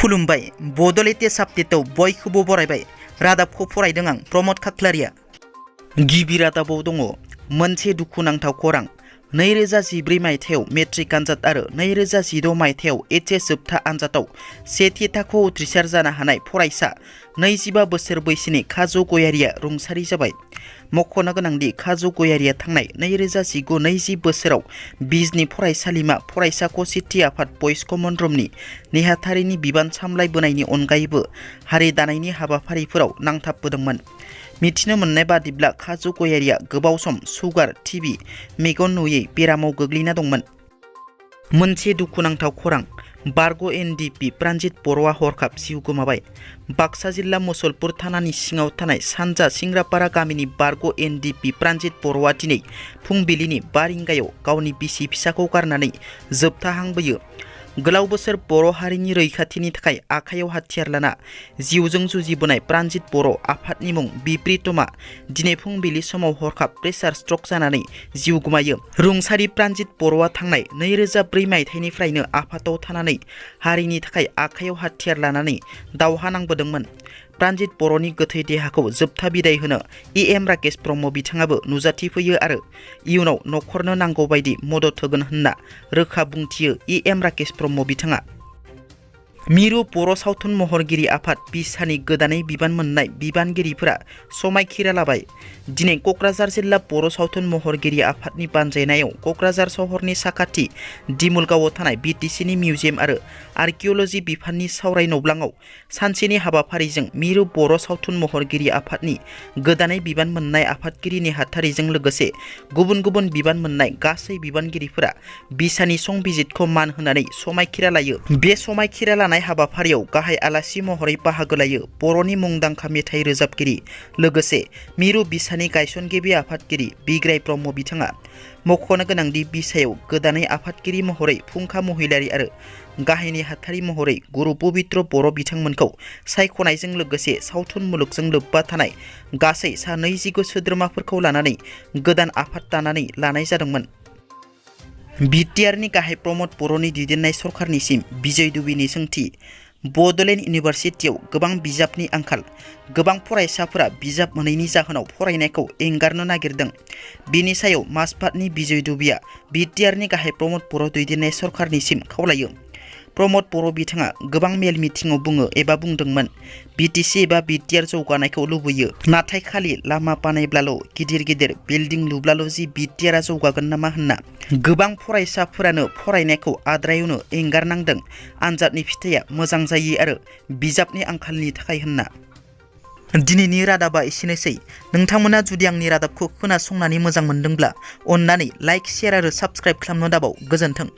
खुलुमबाय बड' लेटेस्ट आपडेटआव बयखौबो बरायबाय। रादाबखौ फरायदों आं प्रमद खाख्लारिया। गिबि रादाबाव दङ मोनसे दुखुनांथाव खौरां। 2014 मायथाइयाव मेट्रिक आनजाद आरो 2016 मायथाइयाव एचएस जोबथा आनजादाव सेथि थाखोआव उथ्रिसार जानो हानाय फरायसा 25 बोसोर बैसोनि काजु गयारिया रुंसारि जाबाय। मख'नो गोनांदि काजु गयारिया थांनाय 2019-20 बोसोराव बिजनी फरायसालिमा फरायसा खौसेथि आफाद बयज कमन रुमनि नेहाथारिनि बिबान सामलायबोनायनि अनगायैबो हारि दानायनि हाबाफारिफोराव नांथाबबोदोंमोन। मिथिनो मोननाय बादिब्ला काजु गयारिया गोबाव सम सुगार, टिबि, मेगन नुयै बेरामाव गोग्लैना दंमोन। मोनसे दुखुनांथाव खौरां। बारग' एनडिएफबि प्रानजित बर'आ हरखाब जिउ गोमाबाय। बाक्सा जिल्ला मुसलपुर थानानि सिङाव थानाय सानजा सिंग्रापारा गामिनि बारग' एनडिएफबि प्रानजित बर'आ दिनै फुंबिलिनि 5 रिंगायाव गावनि बिसि फिसाखौ गारनानै जोबथाहांबोयो। गोलाव बोसोर बर' हारिनि रैखाथिनि थाखाय आखायाव हाथियार लाना जिउजों जुजिबोनाय प्रानजित बर' आफादनि मुं बिप्रितमा दिनै फुंबिलि समाव हरखाब प्रेसार स्ट्रक जानानै जिउ गोमायो। रुंसारि प्रानजित बर'आ थांनाय 2004 मायथाइनिफ्रायनो आफादाव थानानै हारिनि थाखाय आखायाव हाथियार लानानै दावहा नांबोदोंमोन। प्रानजित बर'नि गोथै देहाखौ जोबथा बिदाय होनो एम राकेश ब्रह्म बिथाङाबो नुजाथिफैयो आरो इयुनाव न'खरनो नांगौ बायदि मदद होगोन होनना रोखा बुंथियो एम राकेश ब्रह्म बिथाङा। मिरु बर' सावथुन महरगिरि आफाद बिसानि गोदानै बिबान मोननाय बिबानगिरिफोरा समायखिरा लाबाय। दिनै क'क्राझार जिल्ला बर' सावथुन महरगिरि आफादनि बानजायनायाव क'क्राझार सहरनि साखाथि दिमुलगावआव थानाय बिटिसिनि मिउजियाम आरो आर्किअल'जि बिफाननि सावराय नब्लाङाव सानसेनि हाबाफारिजों मिरु बर' सावथुन महरगिरि आफादनि गोदानै बिबान मोननाय आफादगिरि नेहाथारिजों लोगोसे गुबुन गुबुन बिबान मोननाय गासै बिबानगिरिफोरा बिसानि संबिजितखौ मान होनानै समायखिरा लायो। बे समायखिरा लानाय हाबाफारियाव गाहाय आलासि महरै बाहागो लायो बर'नि मुंदांखा मेथाइ रोजाबगिरि लोगोसे मिरु बिसानि गायसनगिरि आफादगिरि बिग्राय ब्रह्म बिथाङा। मख'नो गोनांदि बिसायाव गोदानै आफादगिरि महरै फुंखा महिलारि आरो गाहाय नेहाथारि महरै गुरु पबित्र बर' बिथांमोनखौ सायख'नायजों लोगोसे सावथुन मुलुगजों लोब्बा थानाय गासै सा 20 सोद्रोमाफोरखौ लानानै गोदान आफाद दानानै लानाय जादोंमोन। बिटिआरनि गाहाय प्रमद बर'नि दैदेननाय सरकारनिसिम बिजय दुबेनि सोंथि। बड'लेण्ड इउनिभारसिटियाव गोबां बिजाबनि आंखाल। गोबां फरायसाफोरा बिजाब मोनैनि जाहोनाव फरायनायखौ एंगारनो नागिरदों। बेनि सायाव माजबाटनि बिजय दुबेया बिटिआरनि गाहाय प्रमद बर' दैदेननाय सरकारनिसिम खावलायो। प्रमद बर' बिथाङा गोबां मेल मिटिंआव बुङो एबा बुंदोंमोन बिटिसि एबा बिटिआर जौगानायखौ लुबैयो, नाथाय खालि लामा बानायब्लाल' गिदिर गिदिर बिल्डिं लुब्लाल' जि बिटिआरआ जौगागोन नामा होनना। गोबां फरायसाफोरानो फरायनायखौ आद्रायावनो एंगारनांदों आनजादनि फिथाइया मोजां जायै आरो बिजाबनि आंखालनि थाखाय होनना। दिनैनि रादाबा एसेनोसै। नोंथांमोना जुदि आंनि रादाबखौ खोनासंनानै मोजां मोनदोंब्ला अन्नानै लाइक, शेयार आरो साबस्क्राइब खालामनो दाबाव। गोजोन्थों।